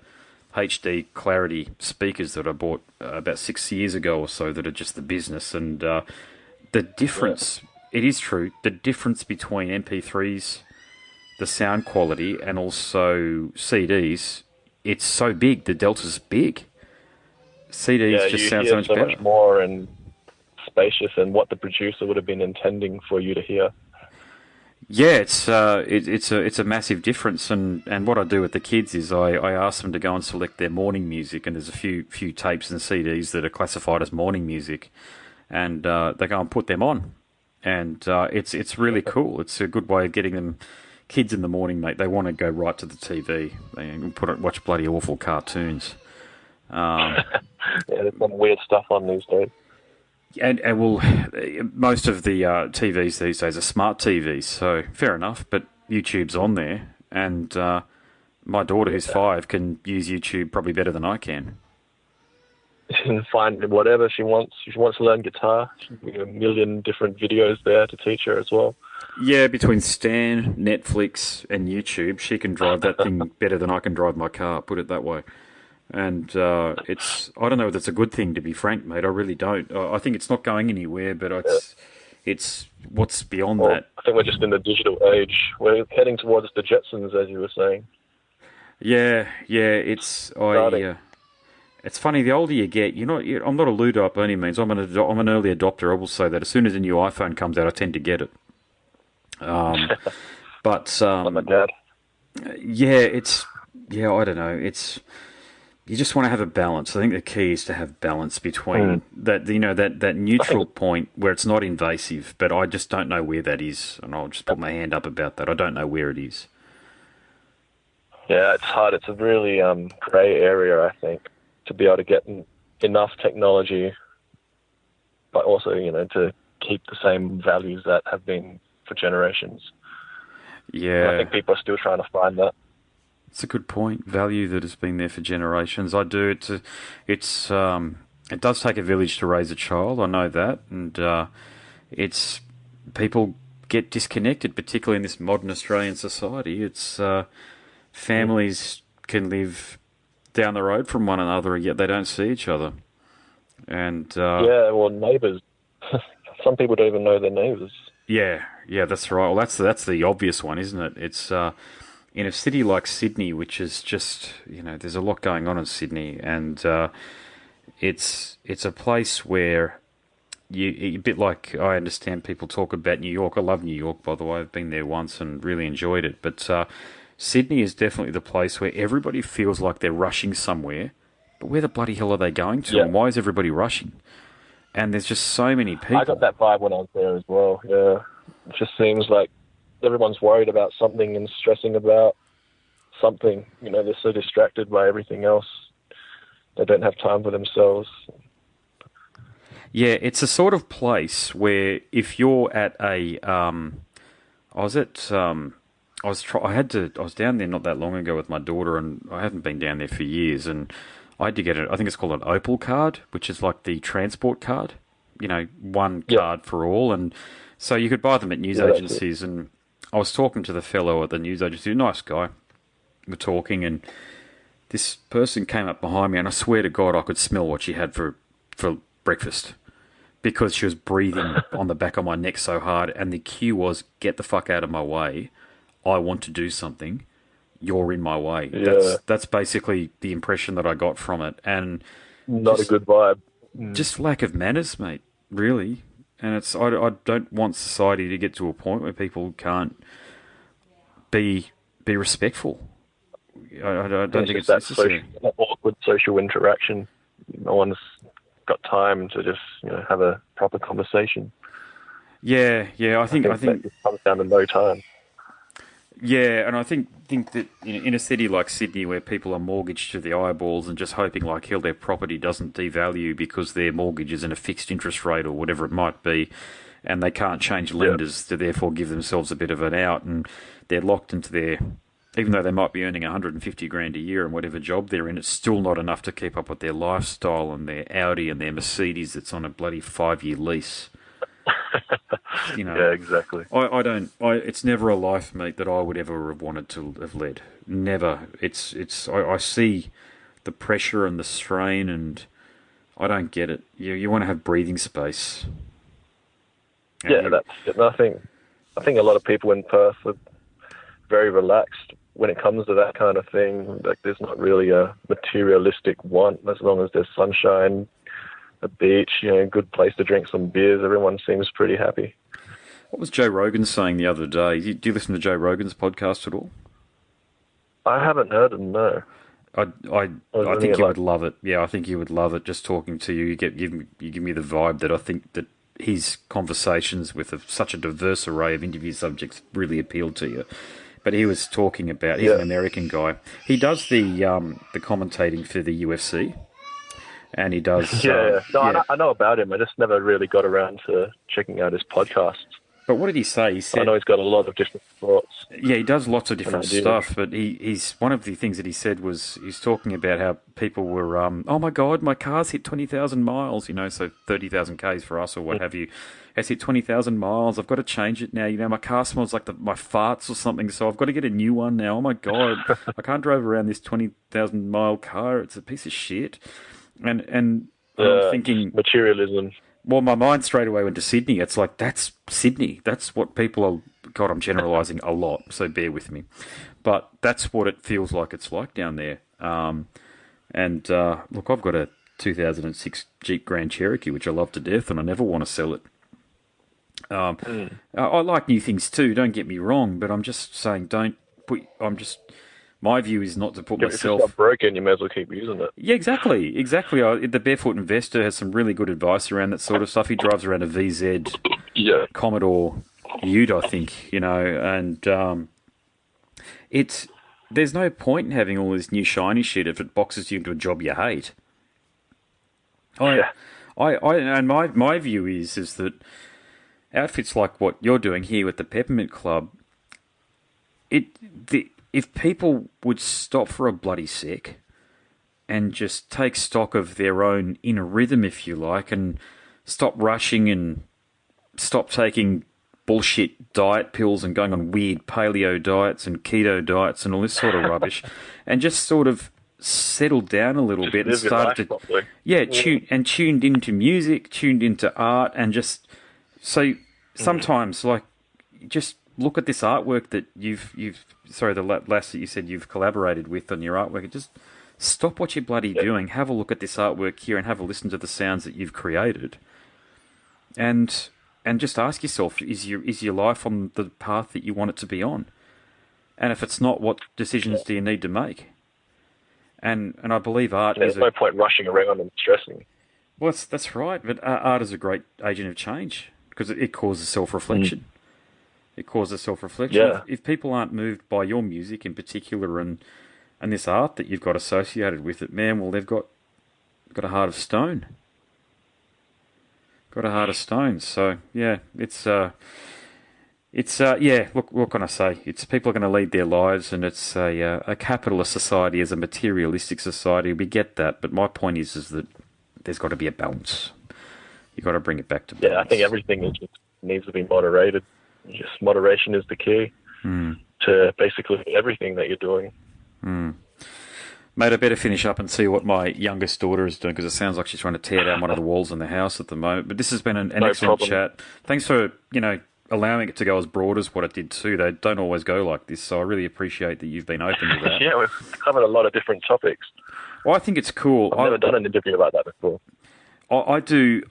HD clarity speakers that I bought about 6 years ago or so that are just the business. And the difference, it is true, the difference between MP3s, the sound quality, and also CDs, it's so big. The delta's big. CDs just you sound hear so much so better. much more and spacious than what the producer would have been intending for you to hear. Yeah, it's a massive difference, and what I do with the kids is I ask them to go and select their morning music, and there's a few tapes and CDs that are classified as morning music, and they go and put them on, and it's really cool. It's a good way of getting them. Kids in the morning, mate, they want to go right to the TV. They watch bloody awful cartoons. Yeah, there's some weird stuff on these days. And well, most of the TVs these days are smart TVs, so fair enough. But YouTube's on there, and my daughter, who's 5, can use YouTube probably better than I can. She can find whatever she wants. If she wants to learn guitar, there's a million different videos there to teach her as well. Yeah, between Stan, Netflix, and YouTube, she can drive that thing better than I can drive my car, put it that way. And I don't know if that's a good thing, to be frank, mate. I really don't. I think it's not going anywhere, but it's what's beyond that. I think we're just in the digital age. We're heading towards the Jetsons, as you were saying. Yeah, it's it's funny. The older you get, I'm not a Luddite by any means. I'm an early adopter. I will say that. As soon as a new iPhone comes out, I tend to get it. But Like my dad. I don't know. You just want to have a balance. I think the key is to have balance between that neutral point where it's not invasive, but I just don't know where that is, and I'll just put my hand up about that. I don't know where it is. Yeah, it's hard. It's a really grey area, I think, to be able to get enough technology, but also, to keep the same values that have been for generations. Yeah. And I think people are still trying to find that. It's a good point. Value that has been there for generations. I do. It does take a village to raise a child. I know that, and it's people get disconnected, particularly in this modern Australian society. It's families can live down the road from one another, and yet they don't see each other. And well, neighbours. Some people don't even know their neighbours. Yeah, that's right. Well, that's the obvious one, isn't it? It's in a city like Sydney, which is just, there's a lot going on in Sydney, and it's a place where a bit like I understand people talk about New York. I love New York, by the way. I've been there once and really enjoyed it. But Sydney is definitely the place where everybody feels like they're rushing somewhere. But where the bloody hell are they going to? Yeah. And why is everybody rushing? And there's just so many people. I got that vibe when I was there as well. Yeah, it just seems like everyone's worried about something and stressing about something. They're so distracted by everything else. They don't have time for themselves. Yeah, it's a sort of place where if you're at a, I was down there not that long ago with my daughter, and I haven't been down there for years, and I had to get I think it's called an Opal card, which is like the transport card, one card for all. And so you could buy them at news agencies. And I was talking to the fellow at the news agency, nice guy. We're talking, and this person came up behind me, and I swear to God I could smell what she had for breakfast, because she was breathing on the back of my neck so hard. And the cue was, get the fuck out of my way. I want to do something. You're in my way. Yeah. That's basically the impression that I got from it. And not a good vibe. Just lack of manners, mate, really. And I don't want society to get to a point where people can't be respectful. I don't think it's necessary. That awkward social interaction. no one's got time to just have a proper conversation. Yeah, I think that just comes down to no time. Yeah, and I think that in a city like Sydney, where people are mortgaged to the eyeballs and just hoping like hell their property doesn't devalue because their mortgage is in a fixed interest rate or whatever it might be, and they can't change lenders to therefore give themselves a bit of an out, and they're locked into their, even though they might be earning 150 grand a year in whatever job they're in, it's still not enough to keep up with their lifestyle and their Audi and their Mercedes that's on a bloody 5-year lease. Yeah, exactly. It's never a life, mate, that I would ever have wanted to have led. Never. I see the pressure and the strain, and I don't get it. You want to have breathing space. That's it. I think a lot of people in Perth are very relaxed when it comes to that kind of thing. Like, there's not really a materialistic want. As long as there's sunshine, a beach, a good place to drink some beers, everyone seems pretty happy. What was Joe Rogan saying the other day? Do you listen to Joe Rogan's podcast at all? I haven't heard him, no. I think you would love it. Yeah, I think you would love it. Just talking to you, you give me the vibe that I think that his conversations with such a diverse array of interview subjects really appealed to you. But he was talking about, he's an American guy. He does the commentating for the UFC. And he does. I know about him. I just never really got around to checking out his podcasts. But what did he say? He said, I know he's got a lot of different thoughts. Yeah, he does lots of different stuff. But he's one of the things that he said was he's talking about how people were, oh my God, my car's hit 20,000 miles. So 30,000 k's for us or what have you. It's hit 20,000 miles. I've got to change it now. My car smells like my farts or something. So I've got to get a new one now. Oh my God, I can't drive around this 20,000 mile car. It's a piece of shit. And I'm thinking materialism. Well, my mind straight away went to Sydney. It's like, that's Sydney. That's what people are. God, I'm generalising a lot, so bear with me. But that's what it feels like it's like down there. Look, I've got a 2006 Jeep Grand Cherokee, which I love to death, and I never want to sell it. I like new things too. Don't get me wrong, but I'm just saying, my view is not to put myself... If it's not broken, you may as well keep using it. Yeah, exactly. The Barefoot Investor has some really good advice around that sort of stuff. He drives around a VZ Commodore Ute, I think, and there's no point in having all this new shiny shit if it boxes you into a job you hate. And my view is that outfits like what you're doing here with the Peppermint Club, if people would stop for a bloody sec and just take stock of their own inner rhythm, if you like, and stop rushing and stop taking bullshit diet pills and going on weird paleo diets and keto diets and all this sort of rubbish, and just sort of settled down a little bit and started to tuned into music, tuned into art, and just so sometimes just look at this artwork that the lass that you said you've collaborated with on your artwork. Just stop what you're bloody doing. Have a look at this artwork here and have a listen to the sounds that you've created. And just ask yourself, is your life on the path that you want it to be on? And if it's not, what decisions do you need to make? And I believe art is... There's no point rushing around and stressing. Well, that's right. But art is a great agent of change because it causes self-reflection. It causes self-reflection. Yeah. If people aren't moved by your music in particular and this art that you've got associated with it, man, well, they've got a heart of stone. Got a heart of stone. So, yeah, look, what can I say? It's people are going to lead their lives, and it's a capitalist society as a materialistic society. We get that, but my point is that there's got to be a balance. You've got to bring it back to balance. Yeah, I think everything needs to be moderated. Just moderation is the key to basically everything that you're doing. Mate, I better finish up and see what my youngest daughter is doing because it sounds like she's trying to tear down one of the walls in the house at the moment. But this has been an excellent chat. Thanks for, allowing it to go as broad as what it did too. They don't always go like this, so I really appreciate that you've been open to that. Yeah, we've covered a lot of different topics. Well, I think it's cool. I've never done an interview like that before. I do.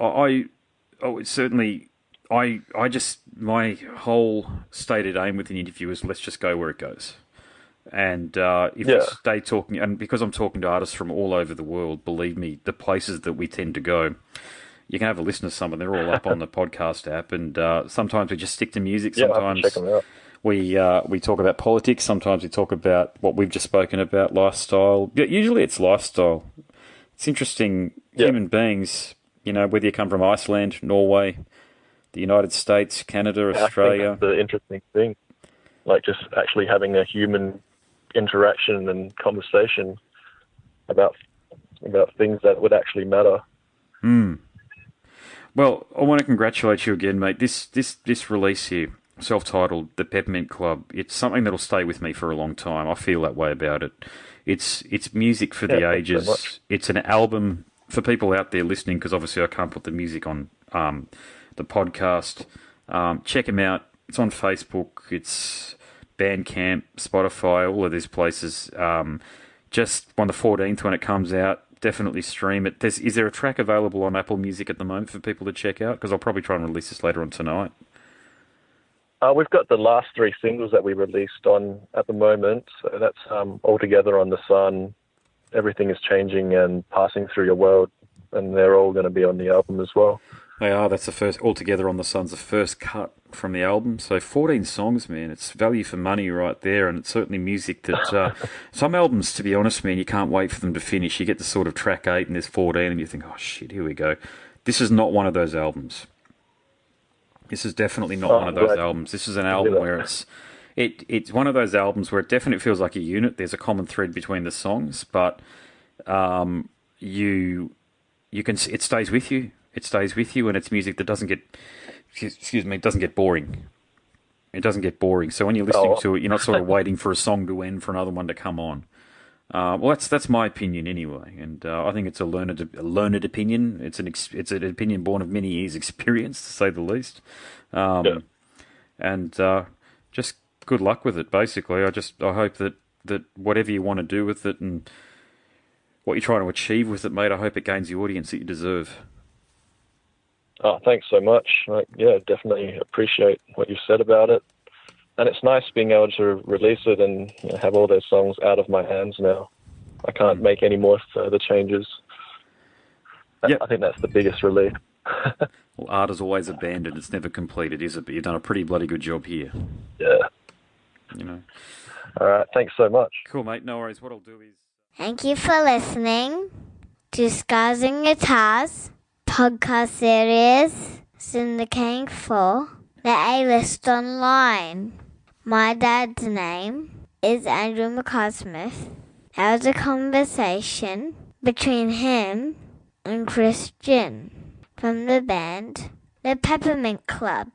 Certainly... my whole stated aim with an interview is let's just go where it goes. And if Yeah. you stay talking, and because I'm talking to artists from all over the world, believe me, the places that we tend to go, you can have a listen to some, and they're all up on the podcast app. And sometimes we just stick to music. Yeah, I'll have to check Sometimes them out. we talk about politics. Sometimes we talk about what we've just spoken about, lifestyle. Usually it's lifestyle. It's interesting. Yeah. Human beings, whether you come from Iceland, Norway, the United States, Canada, Yeah, Australia. I think that's the interesting thing. Like just actually having a human interaction and conversation about things that would actually matter. Well, I want to congratulate you again, mate. This release here, self-titled, The Peppermint Club, it's something that'll stay with me for a long time. I feel that way about it. It's music for the thanks so ages. much. It's an album for people out there listening, because obviously I can't put the music on the podcast. Check them out. It's on Facebook. It's Bandcamp, Spotify, all of these places. Just on the 14th when it comes out, definitely stream it. Is there a track available on Apple Music at the moment for people to check out? Because I'll probably try and release this later on tonight. We've got the last 3 singles that we released on at the moment. So that's All Together on the Sun, Everything is Changing, and Passing Through Your World. And they're all going to be on the album as well. They are. That's the first. All Together on the Sun's the first cut from the album. So 14 songs, man. It's value for money right there, and it's certainly music that some albums, to be honest, man, you can't wait for them to finish. You get to sort of track 8 and there's 14, and you think, oh shit, here we go. This is not one of those albums. This is definitely not one of those albums. This is an album where it's one of those albums where it definitely feels like a unit. There's a common thread between the songs, but you can. It stays with you. It stays with you, and it's music that doesn't get, it doesn't get boring. It doesn't get boring. So when you're listening to it, you're not sort of waiting for a song to end for another one to come on. Well, that's my opinion anyway, and I think it's a learned opinion. It's an opinion born of many years' experience, to say the least. And just good luck with it. Basically, I hope that whatever you want to do with it and what you're trying to achieve with it, mate, I hope it gains the audience that you deserve. Oh, thanks so much. Definitely appreciate what you've said about it. And it's nice being able to release it and have all those songs out of my hands now. I can't make any more further changes. Yep. I think that's the biggest relief. Well, art is always abandoned. It's never completed, is it? But you've done a pretty bloody good job here. Yeah. All right. Thanks so much. Cool, mate. No worries. What I'll do is... Thank you for listening to Scars and Guitars podcast series, syndicating for the A-List Online. My dad's name is Andrew McCosmith. That was a conversation between him and Christian from the band The Peppermint Club.